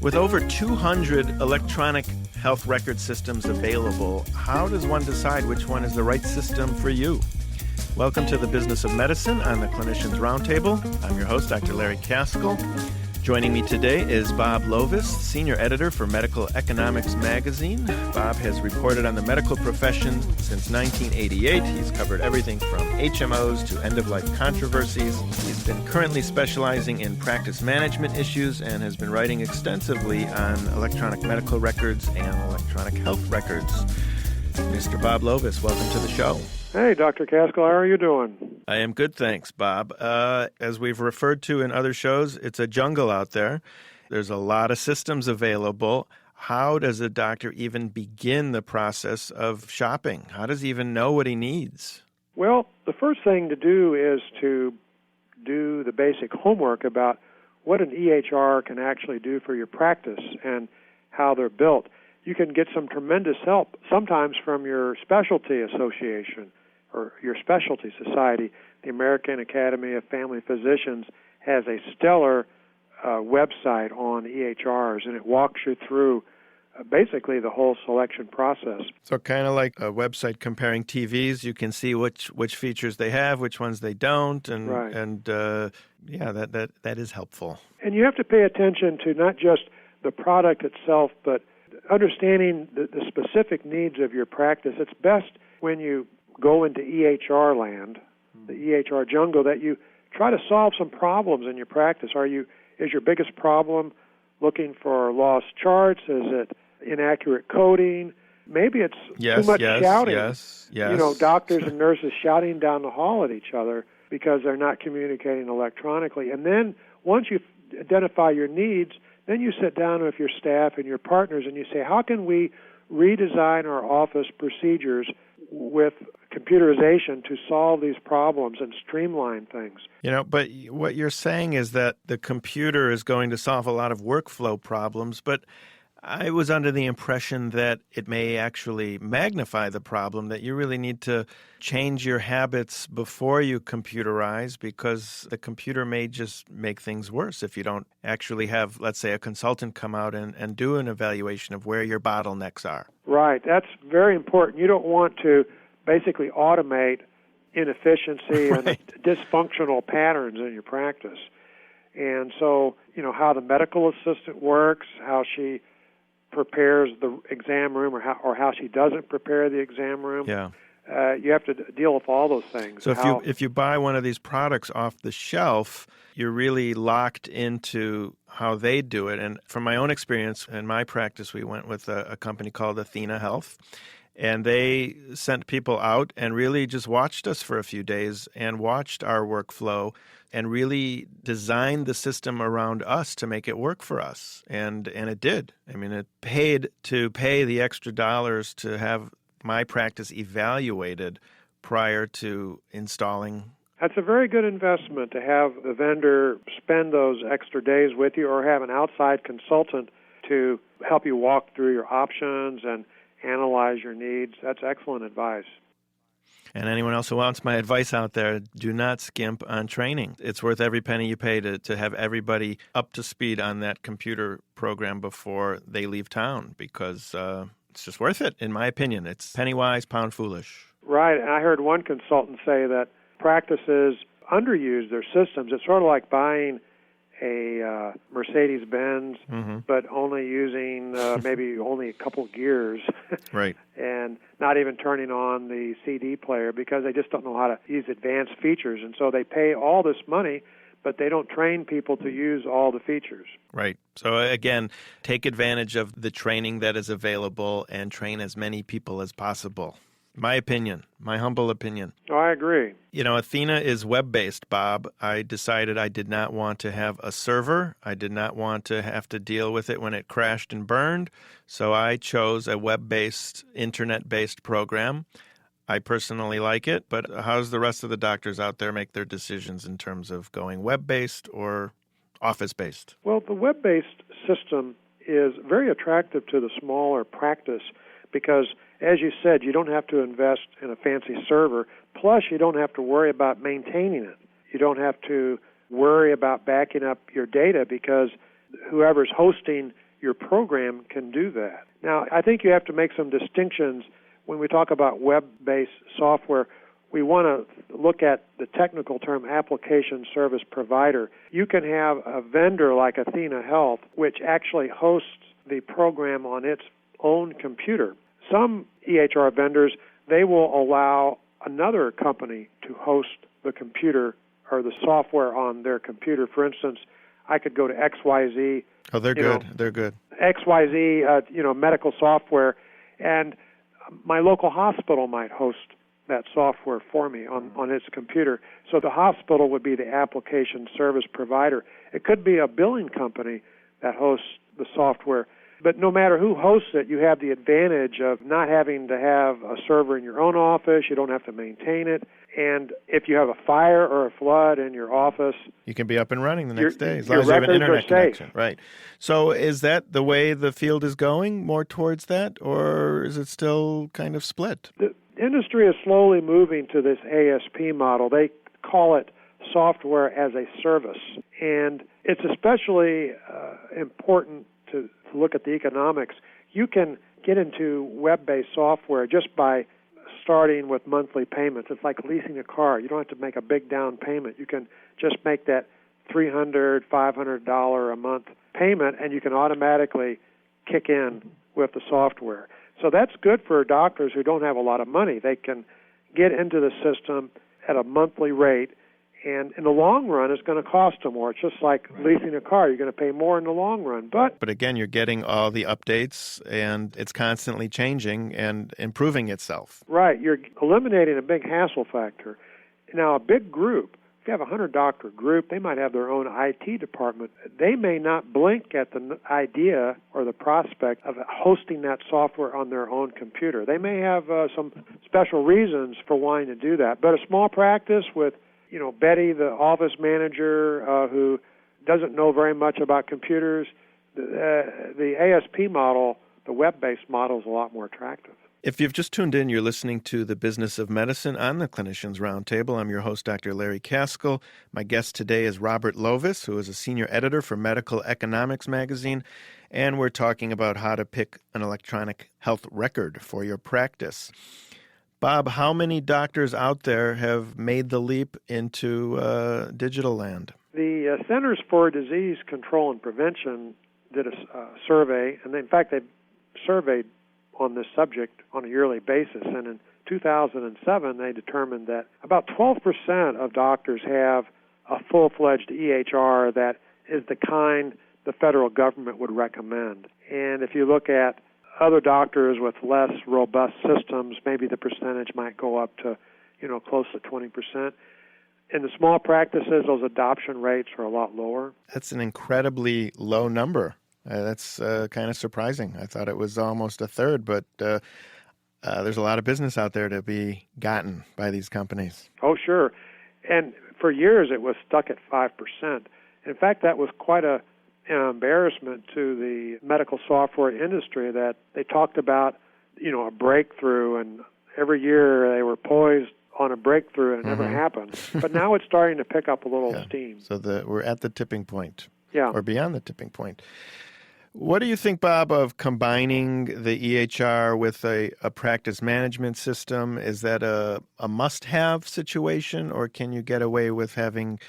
With over 200 electronic health record systems available, how does one decide which one is the right system for you? Welcome to the Business of Medicine on the Clinicians Roundtable. I'm your host, Dr. Larry Kaskel. Joining me today is Bob Lovis, Senior Editor for Medical Economics Magazine. Bob has reported on the medical profession since 1988. He's covered everything from HMOs to end-of-life controversies. He's been currently specializing in practice management issues and has been writing extensively on electronic medical records and electronic health records. Mr. Bob Lovis, welcome to the show. Hey, Dr. Kaskel, how are you doing? I am good, thanks, Bob. As we've referred to in other shows, it's a jungle out there. There's a lot of systems available. How does a doctor even begin the process of shopping? How does he even know what he needs? Well, the first thing to do is to do the basic homework about what an EHR can actually do for your practice and how they're built. You can get some tremendous help sometimes from your specialty association or your specialty society. The American Academy of Family Physicians has a stellar website on EHRs, and it walks you through basically the whole selection process. So kind of like a website comparing TVs, you can see which features they have, which ones they don't, and right. That is helpful. And you have to pay attention to not just the product itself, but understanding the specific needs of your practice. It's best when you go into EHR land, the EHR jungle, that you try to solve some problems in your practice. Is your biggest problem looking for lost charts? Is it inaccurate coding? Maybe it's too much shouting. Yes. Doctors and nurses shouting down the hall at each other because they're not communicating electronically. And then once you identify your needs, then you sit down with your staff and your partners and you say, how can we redesign our office procedures with computerization to solve these problems and streamline things? But what you're saying is that the computer is going to solve a lot of workflow problems, but I was under the impression that it may actually magnify the problem, that you really need to change your habits before you computerize, because the computer may just make things worse if you don't actually have, let's say, a consultant come out and do an evaluation of where your bottlenecks are. Right. That's very important. You don't want to basically automate inefficiency right. and dysfunctional patterns in your practice. And so, how the medical assistant works, how she prepares the exam room, or how she doesn't prepare the exam room. Yeah. You have to deal with all those things. So if you buy one of these products off the shelf, you're really locked into how they do it. And from my own experience in my practice, we went with a company called Athena Health, and they sent people out and really just watched us for a few days and watched our workflow and really designed the system around us to make it work for us. And it did. I mean, it paid to pay the extra dollars to have my practice evaluated prior to installing. That's a very good investment to have the vendor spend those extra days with you, or have an outside consultant to help you walk through your options and analyze your needs. That's excellent advice. And anyone else who wants my advice out there, do not skimp on training. It's worth every penny you pay to have everybody up to speed on that computer program before they leave town, because it's just worth it, in my opinion. It's penny wise, pound foolish. Right. And I heard one consultant say that practices underuse their systems. It's sort of like buying a Mercedes-Benz, but only using maybe only a couple gears. Right. And not even turning on the CD player, because they just don't know how to use advanced features. And so they pay all this money, but they don't train people to use all the features. Right. So again, take advantage of the training that is available and train as many people as possible. My opinion, my humble opinion. Oh, I agree. Athena is web-based, Bob. I decided I did not want to have a server. I did not want to have to deal with it when it crashed and burned. So I chose a web-based, internet-based program. I personally like it, but how's the rest of the doctors out there make their decisions in terms of going web-based or office-based? Well, the web-based system is very attractive to the smaller practice because, as you said, you don't have to invest in a fancy server, plus you don't have to worry about maintaining it. You don't have to worry about backing up your data because whoever's hosting your program can do that. Now, I think you have to make some distinctions when we talk about web-based software. We want to look at the technical term application service provider. You can have a vendor like Athena Health, which actually hosts the program on its own computer. Some EHR vendors, they will allow another company to host the computer or the software on their computer. For instance, I could go to XYZ. Oh, they're good. They're good. XYZ, medical software, and my local hospital might host that software for me on its computer. So the hospital would be the application service provider. It could be a billing company that hosts the software. But no matter who hosts it, you have the advantage of not having to have a server in your own office. You don't have to maintain it. And if you have a fire or a flood in your office, you can be up and running the next day as long as you have an internet connection. Right. So is that the way the field is going, more towards that, or is it still kind of split? The industry is slowly moving to this ASP model. They call it software as a service. And it's especially important to look at the economics. You can get into web-based software just by starting with monthly payments. It's like leasing a car. You don't have to make a big down payment. You can just make that $300, $500 a month payment, and you can automatically kick in with the software. So that's good for doctors who don't have a lot of money. They can get into the system at a monthly rate, and in the long run, it's going to cost them more. It's just like leasing a car. You're going to pay more in the long run. But again, you're getting all the updates, and it's constantly changing and improving itself. Right. You're eliminating a big hassle factor. Now, a big group, if you have a 100-doctor group, they might have their own IT department. They may not blink at the idea or the prospect of hosting that software on their own computer. They may have some special reasons for wanting to do that. But a small practice with Betty, the office manager who doesn't know very much about computers, the ASP model, the web-based model, is a lot more attractive. If you've just tuned in, you're listening to The Business of Medicine on the Clinicians Roundtable. I'm your host, Dr. Larry Kaskel. My guest today is Robert Lovis, who is a senior editor for Medical Economics magazine, and we're talking about how to pick an electronic health record for your practice. Bob, how many doctors out there have made the leap into digital land? The Centers for Disease Control and Prevention did a survey, and in fact, they surveyed on this subject on a yearly basis. And in 2007, they determined that about 12% of doctors have a full-fledged EHR that is the kind the federal government would recommend. And if you look at other doctors with less robust systems, maybe the percentage might go up to, close to 20%. In the small practices, those adoption rates are a lot lower. That's an incredibly low number. That's kind of surprising. I thought it was almost a third, but there's a lot of business out there to be gotten by these companies. Oh, sure. And for years, it was stuck at 5%. In fact, that was quite an embarrassment to the medical software industry, that they talked about, a breakthrough, and every year they were poised on a breakthrough, and it never happened. But now it's starting to pick up a little steam. So we're at the tipping point, or beyond the tipping point. What do you think, Bob, of combining the EHR with a practice management system? Is that a must-have situation, or can you get away with having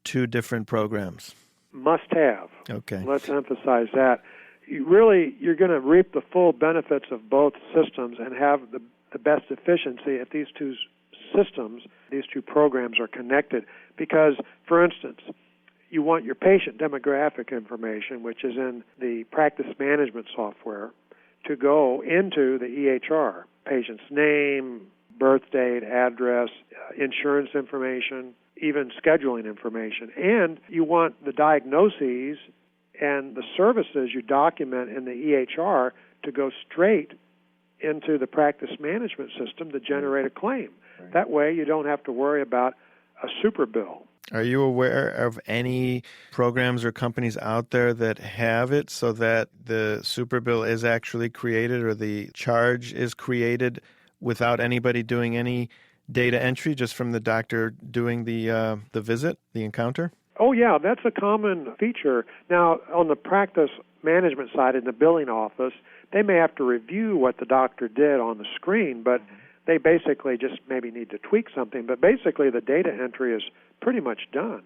two different programs? Must-have. Okay. Let's emphasize that. You're going to reap the full benefits of both systems and have the best efficiency if these two systems, these two programs are connected. Because, for instance, you want your patient demographic information, which is in the practice management software, to go into the EHR. Patient's name, birth date, address, insurance information, even scheduling information. And you want the diagnoses and the services you document in the EHR to go straight into the practice management system to generate a claim. Right. That way you don't have to worry about a super bill. Are you aware of any programs or companies out there that have it so that the super bill is actually created or the charge is created without anybody doing any data entry, just from the doctor doing the visit, the encounter? Oh, yeah, that's a common feature. Now, on the practice management side in the billing office, they may have to review what the doctor did on the screen, but they basically just maybe need to tweak something. But basically, the data entry is pretty much done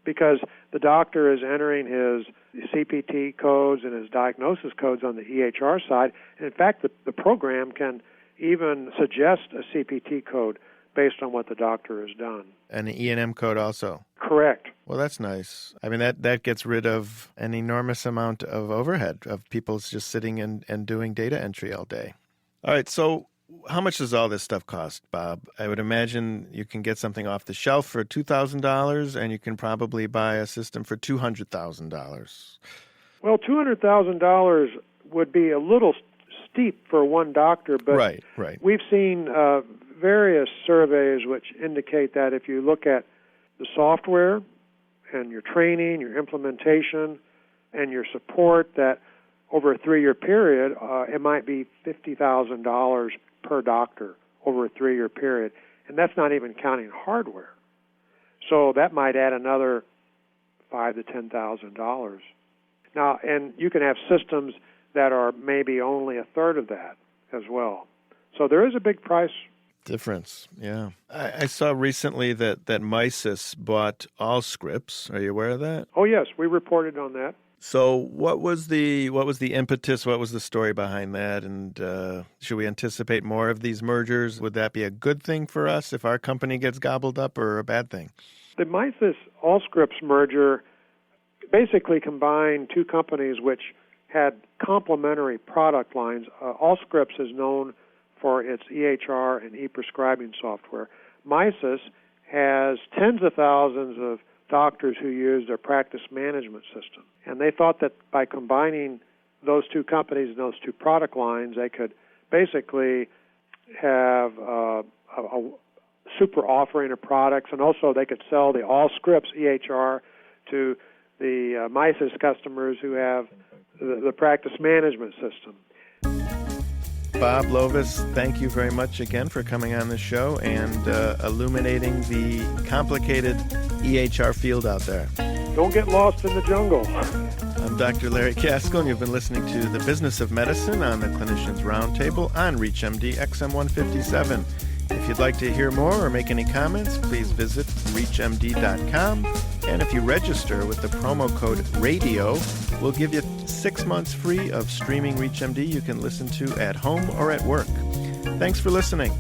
because the doctor is entering his CPT codes and his diagnosis codes on the EHR side. And in fact, the program can even suggest a CPT code based on what the doctor has done. And the E&M code also? Correct. Well, that's nice. I mean, that gets rid of an enormous amount of overhead of people just sitting and doing data entry all day. All right, so how much does all this stuff cost, Bob? I would imagine you can get something off the shelf for $2,000, and you can probably buy a system for $200,000. Well, $200,000 would be a little steep for one doctor, but right. We've seen various surveys which indicate that if you look at the software and your training, your implementation, and your support, that over a 3-year period, it might be $50,000 per doctor over a 3-year period. And that's not even counting hardware. So that might add another $5,000 to $10,000. Now, and you can have systems that are maybe only a third of that as well. So there is a big price difference, yeah. I saw recently that Mysis bought Allscripts. Are you aware of that? Oh, yes, we reported on that. So what was the impetus? What was the story behind that? And should we anticipate more of these mergers? Would that be a good thing for us if our company gets gobbled up, or a bad thing? The Mysis Allscripts merger basically combined two companies which had complementary product lines. Allscripts is known for its EHR and e-prescribing software. Mysis has tens of thousands of doctors who use their practice management system. And they thought that by combining those two companies and those two product lines, they could basically have a super offering of products, and also they could sell the Allscripts EHR to the Mysis customers who have the practice management system. Bob Lovis, thank you very much again for coming on the show and illuminating the complicated EHR field out there. Don't get lost in the jungle. I'm Dr. Larry Kaskel, and you've been listening to The Business of Medicine on the Clinicians Roundtable on ReachMD XM157. If you'd like to hear more or make any comments, please visit reachmd.com. And if you register with the promo code RADIO, we'll give you 6 months free of streaming ReachMD you can listen to at home or at work. Thanks for listening.